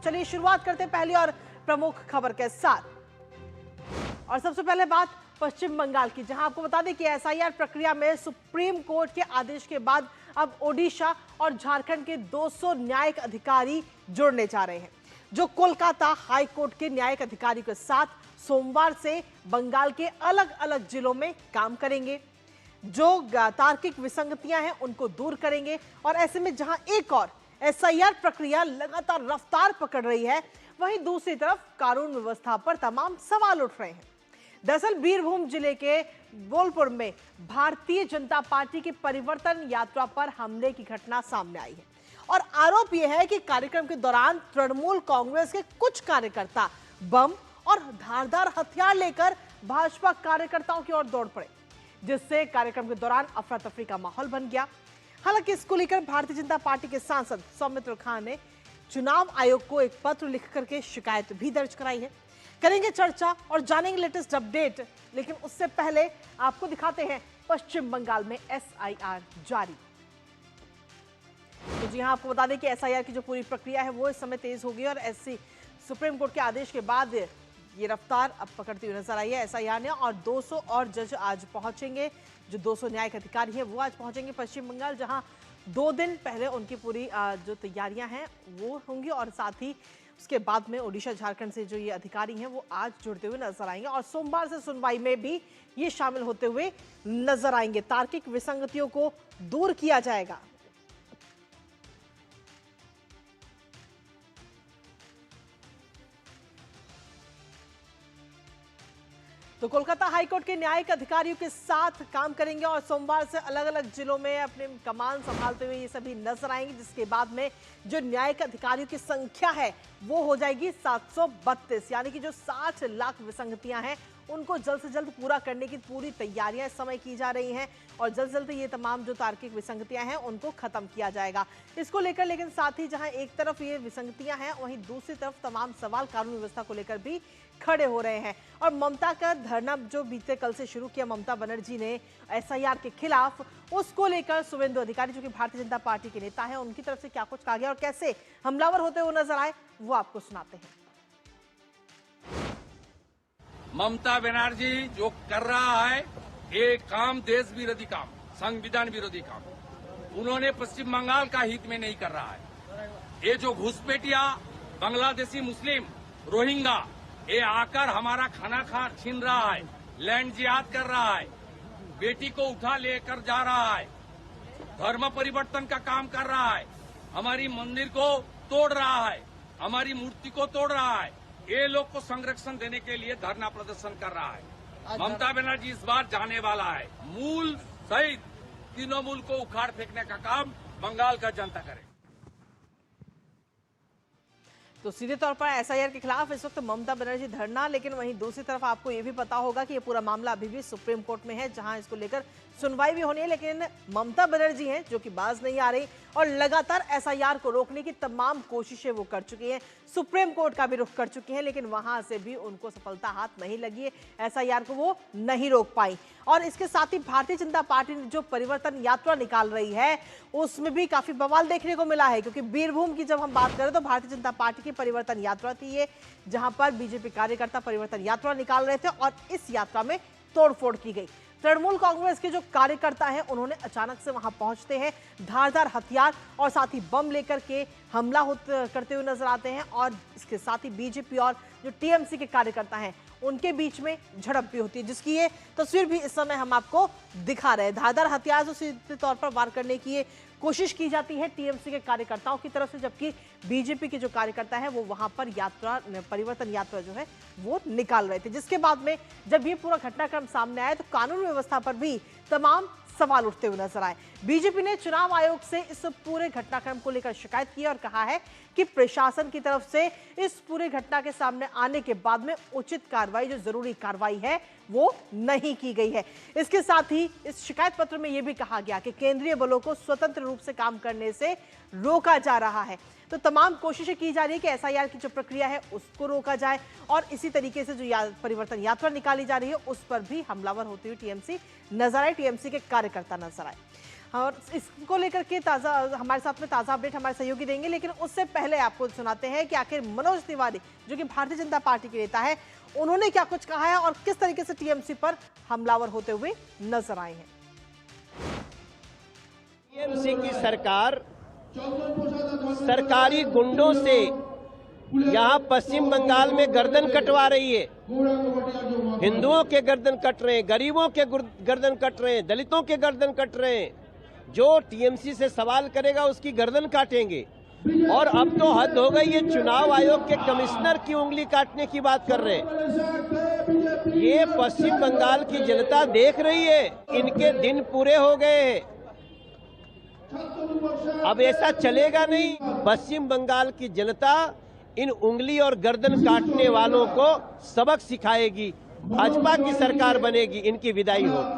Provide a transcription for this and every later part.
चलिए शुरुआत करते हैं पहली और प्रमुख खबर के साथ। और सबसे पहले बात पश्चिम बंगाल की, जहां आपको बता दें कि एसआईआर प्रक्रिया में सुप्रीम कोर्ट के आदेश के बाद अब ओडिशा और झारखंड के 200 न्यायिक अधिकारी जुड़ने जा रहे हैं, जो कोलकाता हाई कोर्ट के न्यायिक अधिकारी के साथ सोमवार से बंगाल के अलग अलग जिलों में काम करेंगे, जो तार्किक विसंगतियां हैं उनको दूर करेंगे। और ऐसे में जहां एक और एसआईआर प्रक्रिया लगातार रफ्तार पकड़ रही है, वहीं दूसरी तरफ कानून व्यवस्था पर तमाम सवाल उठ रहे हैं। दरअसल बीरभूम जिले के बोलपुर में भारतीय जनता पार्टी की परिवर्तन यात्रा पर हमले की घटना सामने आई है और आरोप यह है कि कार्यक्रम के दौरान तृणमूल कांग्रेस के कुछ कार्यकर्ता बम और धारदार हथियार लेकर भाजपा कार्यकर्ताओं की ओर दौड़ पड़े, जिससे कार्यक्रम के दौरान अफरा तफरी का माहौल बन गया। हालांकि इसको लेकर भारतीय जनता पार्टी के सांसद सौमित्र खान ने चुनाव आयोग को एक पत्र लिख करके शिकायत भी दर्ज कराई है। करेंगे चर्चा और जानेंगे लेटेस्ट अपडेट, लेकिन उससे पहले आपको दिखाते हैं पश्चिम बंगाल में एसआईआर जारी। तो जी हां, आपको बता दें कि एसआईआर की जो पूरी प्रक्रिया है वो इस समय तेज हो गई और एससी सुप्रीम कोर्ट के आदेश के बाद ये रफ्तार अब पकड़ती हुई नजर आई है एसआईआर ने। और 200 और जज आज पहुंचेंगे, जो 200 न्यायिक अधिकारी हैं वो आज पहुंचेंगे पश्चिम बंगाल, जहां 2 दिन पहले उनकी पूरी जो तैयारियां हैं वो होंगी। और साथ ही उसके बाद में ओडिशा झारखंड से जो ये अधिकारी हैं वो आज जुड़ते हुए नजर आएंगे और सोमवार से सुनवाई में भी ये शामिल होते हुए नजर आएंगे। तार्किक विसंगतियों को दूर किया जाएगा। तो कोलकाता हाईकोर्ट के न्यायिक अधिकारियों के साथ काम करेंगे और सोमवार से अलग अलग जिलों में अपने कमान संभालते हुए ये सभी नजर आएंगे, जिसके बाद में जो न्यायिक अधिकारियों की संख्या है वो हो जाएगी 732, यानी कि जो 60 लाख विसंगतियां हैं उनको जल्द से जल्द पूरा करने की पूरी तैयारियां इस समय की जा रही हैं और जल्द से जल्द ये तमाम जो तार्किक विसंगतियां हैं उनको खत्म किया जाएगा। इसको लेकर लेकिन साथ ही जहां एक तरफ ये विसंगतियां हैं, वहीं दूसरी तरफ तमाम सवाल कानून व्यवस्था को लेकर भी खड़े हो रहे हैं। और ममता का धरना जो बीते कल से शुरू किया ममता बनर्जी ने एसआईआर के खिलाफ, उसको लेकर शुभेंदु अधिकारी जो कि भारतीय जनता पार्टी के नेता हैं, उनकी तरफ से क्या कुछ कहा गया और कैसे हमलावर होते हुए नजर आए वो आपको सुनाते हैं। ममता बनर्जी जो कर रहा है ये काम देश विरोधी काम, संविधान विरोधी काम, उन्होंने पश्चिम बंगाल का हित में नहीं कर रहा है। ये जो घुसपैठिया बांग्लादेशी मुस्लिम रोहिंगा ये आकर हमारा खाना छीन रहा है, लैंड जिहाद कर रहा है, बेटी को उठा लेकर जा रहा है, धर्म परिवर्तन का काम कर रहा है, हमारी मंदिर को तोड़ रहा है, हमारी मूर्ति को तोड़ रहा है, ये लोग को संरक्षण देने के लिए धरना प्रदर्शन कर रहा है। ममता बनर्जी इस बार जाने वाला है, मूल सहित तृणमूल को उखाड़ फेंकने का काम बंगाल का जनता करे। तो सीधे तौर पर एसआईआर के खिलाफ इस वक्त ममता बनर्जी धरना, लेकिन वहीं दूसरी तरफ आपको ये भी पता होगा कि ये पूरा मामला अभी भी सुप्रीम कोर्ट में है, जहां इसको लेकर सुनवाई भी होनी है। लेकिन ममता बनर्जी हैं जो कि बाज नहीं आ रही और लगातार एसआईआर को रोकने की तमाम कोशिशें वो कर चुकी हैं, सुप्रीम कोर्ट का भी रुख कर चुकी हैं, लेकिन वहां से भी उनको सफलता हाथ नहीं लगी है, एसआईआर को वो नहीं रोक पाई। और इसके साथ ही भारतीय जनता पार्टी ने जो परिवर्तन यात्रा निकाल रही है उसमें भी काफी बवाल देखने को मिला है, क्योंकि बीरभूम की जब हम बात करें तो भारतीय जनता पार्टी की परिवर्तन यात्रा थी ये, जहां पर बीजेपी कार्यकर्ता परिवर्तन यात्रा निकाल रहे थे और इस यात्रा में तोड़फोड़ की गई। तृणमूल कांग्रेस के जो कार्यकर्ता हैं उन्होंने अचानक से वहां पहुंचते हैं, धारदार हथियार और साथ ही बम लेकर के हमला करते हुए नजर आते हैं और इसके साथ ही बीजेपी और जो टीएमसी के कार्यकर्ता हैं उनके बीच में झड़प भी होती है, जिसकी ये तस्वीर भी इस समय हम आपको दिखा रहे हैं। धारदार हथियार से सीधे तौर पर वार करने की ये कोशिश की जाती है टीएमसी के कार्यकर्ताओं की तरफ से, जबकि बीजेपी के जो कार्यकर्ता है वो वहां पर परिवर्तन यात्रा जो है वो निकाल रहे थे। जिसके बाद में जब ये पूरा घटनाक्रम सामने आया तो कानून व्यवस्था पर भी तमाम सवाल उठते हुए नजर आए। बीजेपी ने चुनाव आयोग से इस पूरे घटनाक्रम को लेकर शिकायत की और कहा है कि प्रशासन की तरफ से इस पूरे घटना के सामने आने के बाद में उचित कार्रवाई, जो जरूरी कार्रवाई है वो नहीं की गई है। इसके साथ ही इस शिकायत पत्र में यह भी कहा गया कि केंद्रीय बलों को स्वतंत्र रूप से काम करने से रोका जा रहा है। तो तमाम कोशिशें की जा रही है कि एसआईआर की जो प्रक्रिया है उसको रोका जाए और इसी तरीके से जो परिवर्तन यात्रा निकाली जा रही है उस पर भी हमलावर होती हुई टीएमसी नजर आए, टीएमसी के कार्यकर्ता नजर आए। और इसको लेकर के ताज़ा हमारे साथ में ताज़ा अपडेट हमारे सहयोगी देंगे, लेकिन उससे पहले आपको सुनाते हैं कि आखिर मनोज तिवारी जो कि भारतीय जनता पार्टी के नेता है, उन्होंने क्या कुछ कहा है और किस तरीके से टीएमसी पर हमलावर होते हुए नजर आए हैं। टीएमसी की सरकार सरकारी गुंडों से यहाँ पश्चिम बंगाल में गर्दन कटवा रही है। हिंदुओं के गर्दन कट रहे हैं, गरीबों के गर्दन कट रहे हैं, दलितों के गर्दन कट रहे हैं। जो टीएमसी से सवाल करेगा उसकी गर्दन काटेंगे। और अब तो हद हो गई, ये चुनाव आयोग के कमिश्नर की उंगली काटने की बात कर रहे हैं। ये पश्चिम बंगाल की जनता देख रही है, इनके दिन पूरे हो गए हैं। अब ऐसा चलेगा नहीं। पश्चिम बंगाल की जनता इन उंगली और गर्दन काटने वालों को सबक सिखाएगी। भाजपा की सरकार बनेगी, इनकी विदाई होगी।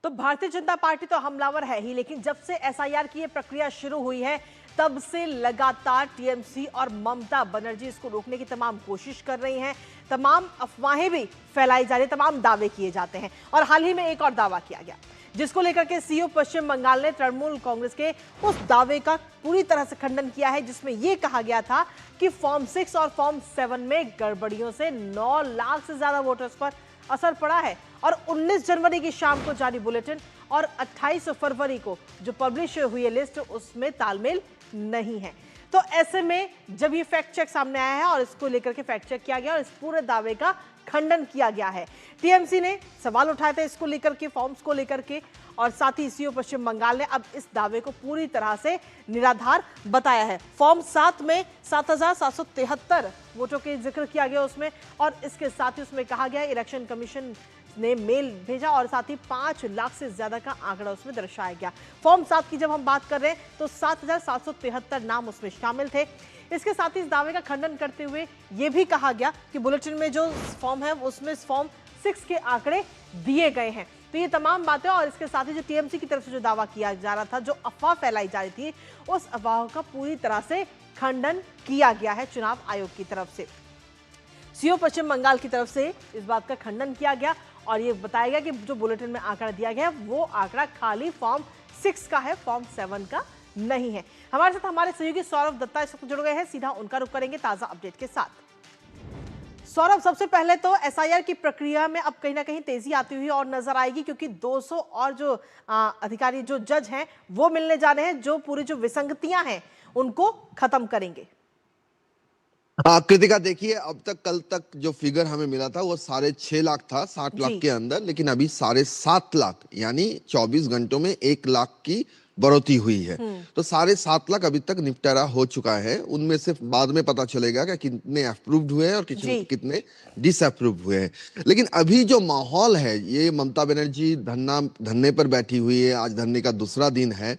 तो भारतीय जनता पार्टी तो हमलावर है ही, लेकिन जब से एसआईआर की ये प्रक्रिया शुरू हुई है तब से लगातार टीएमसी और ममता बनर्जी इसको रोकने की तमाम कोशिश कर रही हैं। तमाम अफवाहें भी फैलाई जा रही, तमाम दावे किए जाते हैं। और हाल ही में एक और दावा किया गया जिसको लेकर के सीओ पश्चिम बंगाल ने तृणमूल कांग्रेस के उस दावे का पूरी तरह से खंडन किया है जिसमें यह कहा गया था कि फॉर्म 6 और फॉर्म 7 में गड़बड़ियों से 9 लाख से ज्यादा वोटर्स पर असर पड़ा है और 19 जनवरी की शाम को जारी बुलेटिन और 28 फरवरी को जो पब्लिश हुई है लिस्ट उसमें तालमेल नहीं है। तो ऐसे में जब ये फैक्ट चेक सामने आया है और इसको लेकर के फैक्ट चेक किया गया और इस पूरे दावे का खंडन किया गया है, टीएमसी ने सवाल उठाए थे इसको लेकर के, फॉर्म्स को लेकर के, और साथ ही सीओ पश्चिम बंगाल ने अब इस दावे को पूरी तरह से निराधार बताया है। फॉर्म 7 में 7,773 वोटों के जिक्र किया गया उसमें, और इसके साथ ही उसमें कहा गया इलेक्शन कमीशन ने मेल भेजा और साथ ही 5 लाख से ज्यादा का आंकड़ा उसमें दर्शाया गया। फॉर्म 7 की जब हम बात कर रहे हैं तो 7,773 नाम उसमें शामिल थे। इसके साथ ही इस दावे का खंडन करते हुए यह भी कहा गया कि बुलेटिन में जो फॉर्म है उसमें फॉर्म 6 के आंकड़े दिए गए हैं। तो ये तमाम बातें और इसके साथ ही जो टीएमसी की तरफ से जो दावा किया जा रहा था, जो अफवाह फैलाई जा रही थी, उस अफवाह का पूरी तरह से खंडन किया गया है चुनाव आयोग की तरफ से। सीओ पश्चिम बंगाल की तरफ से इस बात का खंडन किया गया और ये बताया गया कि जो बुलेटिन में आंकड़ा दिया गया वो आंकड़ा खाली फॉर्म 6 का है, फॉर्म 7 का नहीं है। हमारे साथ हमारे सहयोगी सौरभ दत्ता इस वक्त जुड़ गए हैं, सीधा उनका रुख करेंगे ताजा अपडेट के साथ। सौरभ, सबसे पहले तो एसआईआर की प्रक्रिया में अब कहीं ना कहीं तेजी आती हुई और नजर आएगी, क्योंकि 200 और जो अधिकारी, जो जज हैं, वो मिलने जा रहे हैं, जो पूरी जो विसंगतियां हैं उनको खत्म करेंगे। हाँ कृतिका, देखिए अब तक कल तक जो फिगर हमें मिला था वो 6.5 लाख था 60 लाख के अंदर, लेकिन अभी 7.5 लाख यानी 24 घंटों में 1 लाख की बढ़ोतरी हुई है। तो 7.5 लाख अभी तक निपटारा हो चुका है। उनमें से बाद में पता चलेगा कि कितने अप्रूव्ड हुए हैं और कितने डिसअप्रूव हुए हैं। लेकिन अभी जो माहौल है, ये ममता बनर्जी धरने पर बैठी हुई है। आज धरने का दूसरा दिन है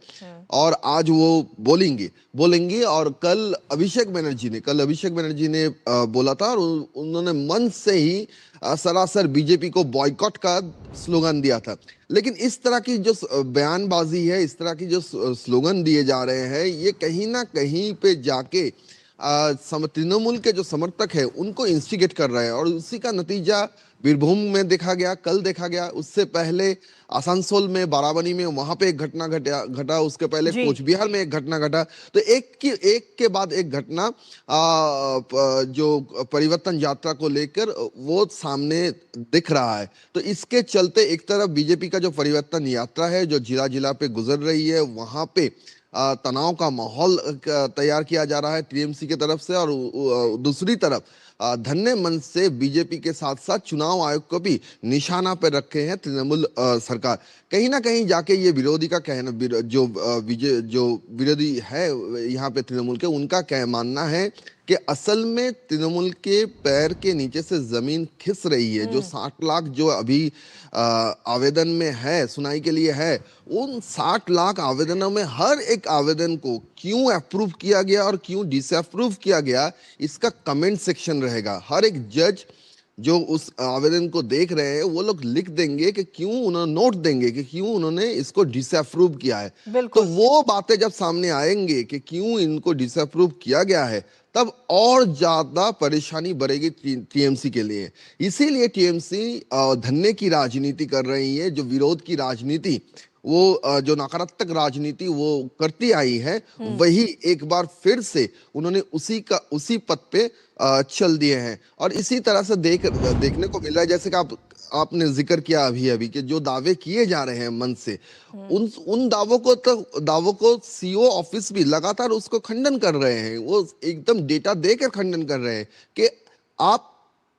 और आज वो बोलेंगी और कल अभिषेक बनर्जी ने बोला था और उन्होंने मंच से ही सरासर बीजेपी को बॉयकॉट का स्लोगन दिया था। लेकिन इस तरह की जो बयानबाजी है, इस तरह की जो स्लोगन दिए जा रहे हैं, ये कहीं ना कहीं पे जाके तृणमूल के जो समर्थक है उनको इंस्टिगेट कर रहे हैं और उसी का नतीजा बीरभूम में देखा गया, कल देखा गया। उससे पहले आसनसोल में, बाराबनी में, वहां पे एक घटना घटा, उसके पहले कोचबिहार में एक घटना घटा। तो एक के बाद एक घटना जो परिवर्तन यात्रा को लेकर वो सामने दिख रहा है। तो इसके चलते एक तरफ बीजेपी का जो परिवर्तन यात्रा है, जो जिला जिला पे गुजर रही है, वहां पे तनाव का माहौल तैयार किया जा रहा है टीएमसी की तरफ से, और दूसरी तरफ धन्य मंच से बीजेपी के साथ साथ चुनाव आयोग को भी निशाना पर रखे हैं तृणमूल सरकार। कहीं ना कहीं जाके ये विरोधी का कहना, जो विरोधी है यहाँ पे तृणमूल के, उनका क्या मानना है कि असल में तृणमूल के पैर के नीचे से जमीन खिस रही है। जो 60 लाख जो अभी आवेदन में है, सुनाई के लिए है, उन 60 लाख आवेदनों में हर एक आवेदन को क्यों अप्रूव किया गया और क्यों डिसअप्रूव किया गया, इसका कमेंट सेक्शन रहेगा। हर एक जज जो उस आवेदन को देख रहे हैं वो लोग लिख देंगे कि क्यों उन्होंने, नोट देंगे कि क्यों उन्होंने इसको डिसअप्रूव किया है। तो बिल्कुल। वो बातें जब सामने आएंगे कि क्यों इनको डिसअप्रूव किया गया है, तब और ज्यादा परेशानी बढ़ेगी टीएमसी के लिए। इसीलिए टीएमसी धन्ने की राजनीति कर रही है, जो विरोध की राजनीति, वो जो नकारात्मक राजनीति वो करती आई है, वही एक बार फिर से उन्होंने उसी पथ पे चल दिए हैं। और इसी तरह से देखने को मिल रहा है, जैसे कि आपने जिक्र किया अभी अभी कि जो दावे किए जा रहे हैं मन से, उन दावों को सीओ ऑफिस भी लगातार उसको खंडन कर रहे हैं। वो एकदम डेटा देकर खंडन कर रहे हैं कि आप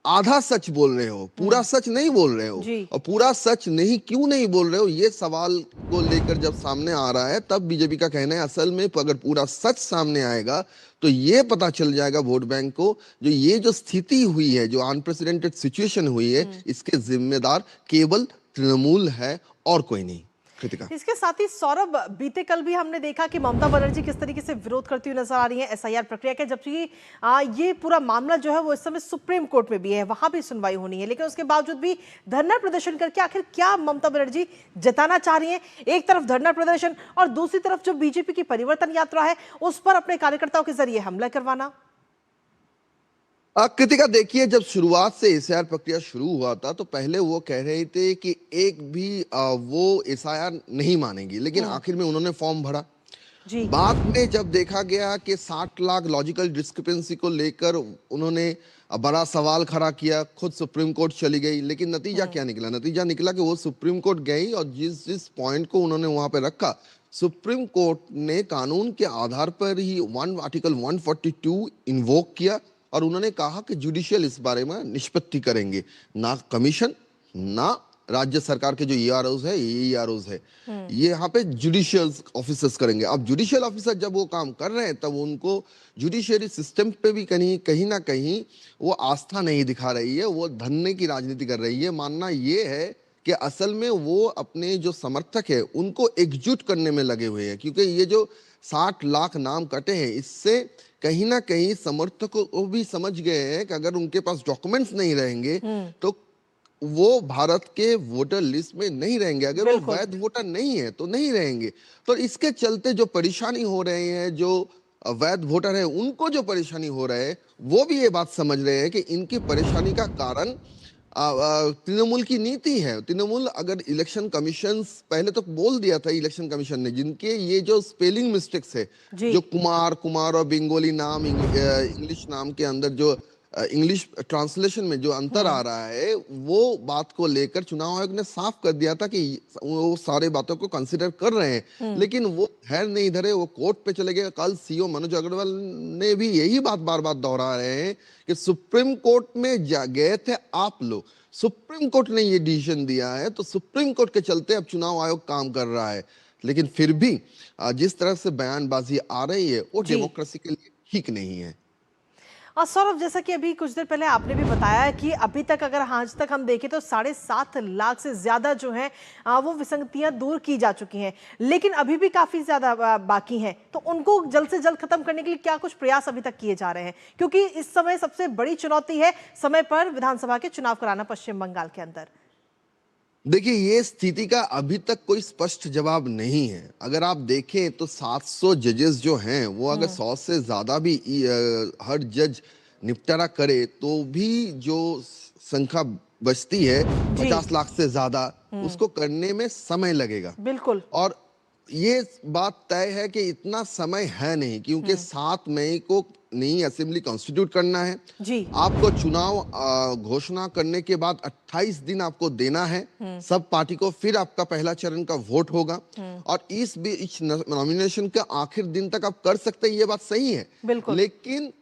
आधा सच बोल रहे हो, पूरा सच नहीं बोल रहे हो। जी। और पूरा सच नहीं, क्यों नहीं बोल रहे हो, ये सवाल को लेकर जब सामने आ रहा है, तब बीजेपी का कहना है असल में अगर पूरा सच सामने आएगा तो ये पता चल जाएगा वोट बैंक को, जो स्थिति हुई है, जो अनप्रेसिडेंटेड सिचुएशन हुई है, इसके जिम्मेदार केवल तृणमूल है और कोई नहीं। कृतिका, इसके साथ ही सौरभ, बीते कल भी हमने देखा कि ममता बनर्जी किस तरीके से विरोध करती हुई नजर आ रही है एसआईआर प्रक्रिया के, जबकि ये पूरा मामला जो है वो इस समय सुप्रीम कोर्ट में भी है, वहां भी सुनवाई होनी है, लेकिन उसके बावजूद भी धरना प्रदर्शन करके आखिर क्या ममता बनर्जी जताना चाह रही है? एक तरफ धरना प्रदर्शन और दूसरी तरफ जो बीजेपी की परिवर्तन यात्रा है उस पर अपने कार्यकर्ताओं के जरिए हमला करवाना। कृतिका, देखिए, जब शुरुआत से एसआईआर प्रक्रिया शुरू हुआ था तो पहले वो कह रहे थे कि एक भी वो एसआईआर नहीं मानेगी, लेकिन आखिर में उन्होंने फॉर्म भरा। जी। बाद में जब देखा गया कि 60 लाख लॉजिकल डिस्क्रिपेंसी को लेकर उन्होंने बड़ा सवाल खड़ा किया, खुद सुप्रीम कोर्ट चली गई, लेकिन नतीजा क्या निकला? नतीजा निकला कि वो सुप्रीम कोर्ट गई और जिस पॉइंट को उन्होंने वहां पे रखा, सुप्रीम कोर्ट ने कानून के आधार पर ही आर्टिकल 142 इन्वोक किया और उन्होंने कहा कि जुडिशियल इस बारे में निष्पत्ति करेंगे, ना कमीशन, ना राज्य सरकार के जो ईआरओज है, ईआरओज है, ये यहाँ पे जुडिशियल ऑफिसर्स करेंगे। अब जुडिशियल ऑफिसर जब वो काम कर रहे हैं, तब उनको जुडिशियरी सिस्टम पे भी कहीं ना कहीं वो आस्था नहीं दिखा रही है, वो धन्ने की राजनीति कर रही है। मानना ये है कि असल में वो अपने जो समर्थक है उनको एकजुट करने में लगे हुए हैं, क्योंकि ये जो 60 लाख नाम कटे हैं, इससे कहीं ना कहीं समर्थकों को भी समझ गए हैं कि अगर उनके पास डॉक्यूमेंट्स नहीं रहेंगे तो वो भारत के वोटर लिस्ट में नहीं रहेंगे, अगर वो वैध वोटर नहीं है तो नहीं रहेंगे। तो इसके चलते जो परेशानी हो रही है, जो वैध वोटर है उनको जो परेशानी हो रहा है, वो भी ये बात समझ रहे हैं कि इनकी परेशानी का कारण तृणमूल की नीति है। तृणमूल, अगर इलेक्शन कमीशन पहले तो बोल दिया था इलेक्शन कमीशन ने, जिनके ये जो स्पेलिंग मिस्टेक्स है, जो कुमार और बंगाली नाम, इंग्लिश नाम के अंदर जो इंग्लिश ट्रांसलेशन में जो अंतर आ रहा है, वो बात को लेकर चुनाव आयोग ने साफ कर दिया था कि वो सारे बातों को कंसिडर कर रहे हैं, लेकिन वो धैर्य नहीं धरे, वो कोर्ट पे चले गए। कल सीओ मनोज अग्रवाल ने भी यही बात बार बार दोहरा रहे हैं कि सुप्रीम कोर्ट में गए थे आप लोग, सुप्रीम कोर्ट ने ये डिसीजन दिया है, तो सुप्रीम कोर्ट के चलते अब चुनाव आयोग काम कर रहा है। लेकिन फिर भी जिस तरह से बयानबाजी आ रही है वो डेमोक्रेसी के लिए ठीक नहीं है। और सौरभ, जैसा कि अभी कुछ देर पहले आपने भी बताया कि अभी तक अगर आज तक हम देखें तो 7.5 लाख से ज्यादा जो हैं वो विसंगतियां दूर की जा चुकी हैं, लेकिन अभी भी काफी ज्यादा बाकी हैं। तो उनको जल्द से जल्द खत्म करने के लिए क्या कुछ प्रयास अभी तक किए जा रहे हैं? क्योंकि इस समय सबसे बड़ी चुनौती है समय पर विधानसभा के चुनाव कराना पश्चिम बंगाल के अंदर। देखिए, ये स्थिति का अभी तक कोई स्पष्ट जवाब नहीं है। अगर आप देखें तो 700 जजेस जो हैं वो अगर 100 से ज्यादा भी हर जज निपटारा करे तो भी जो संख्या बचती है 50 लाख से ज्यादा, उसको करने में समय लगेगा। बिल्कुल। और ये बात तय है कि इतना समय है नहीं, क्योंकि 7 मई को नई असेंबली कॉन्स्टिट्यूट करना है जी। आपको चुनाव घोषणा करने के बाद 28 दिन आपको देना है सब पार्टी को, फिर आपका पहला चरण का वोट होगा और इस बीच नॉमिनेशन के आखिर दिन तक आप कर सकते हैं, ये बात सही है। बिल्कुल। लेकिन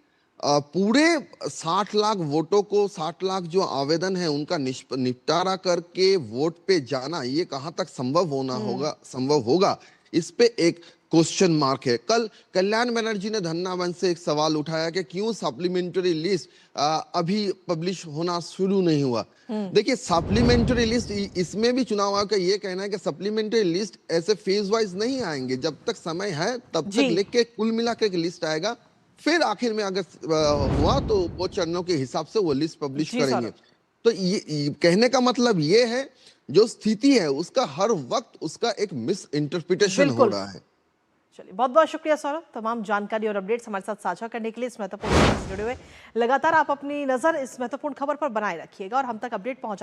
पूरे 60 लाख वोटों को, 60 लाख जो आवेदन है उनका निपटारा करके वोट पे जाना, ये कहां तक संभव होगा, इस पे एक क्वेश्चन मार्क है। कल कल्याण बनर्जी ने धन्ना मंच से एक सवाल उठाया कि क्यों सप्लीमेंट्री लिस्ट अभी पब्लिश होना शुरू नहीं हुआ। देखिए, सप्लीमेंट्री लिस्ट, इसमें भी चुनाव आयोग का ये कहना है कि सप्लीमेंट्री लिस्ट ऐसे फेज वाइज नहीं आएंगे, जब तक समय है तब तक लिख के कुल मिला के एक लिस्ट आएगा, फिर आखिर में अगर हुआ तो वो चरणों के हिसाब से वो लिस्ट पब्लिश करेंगे। तो ये कहने का मतलब ये है, जो स्थिति है उसका हर वक्त उसका एक मिस इंटरप्रिटेशन हो बिल्कुल। रहा है। चलिए, बहुत बहुत शुक्रिया सौरभ, तमाम जानकारी और अपडेट्स हमारे साथ साझा करने के लिए। इस महत्वपूर्ण खबर से जुड़े हुए लगातार आप अपनी नजर इस महत्वपूर्ण खबर पर बनाए रखिएगा और हम तक अपडेट पहुंचा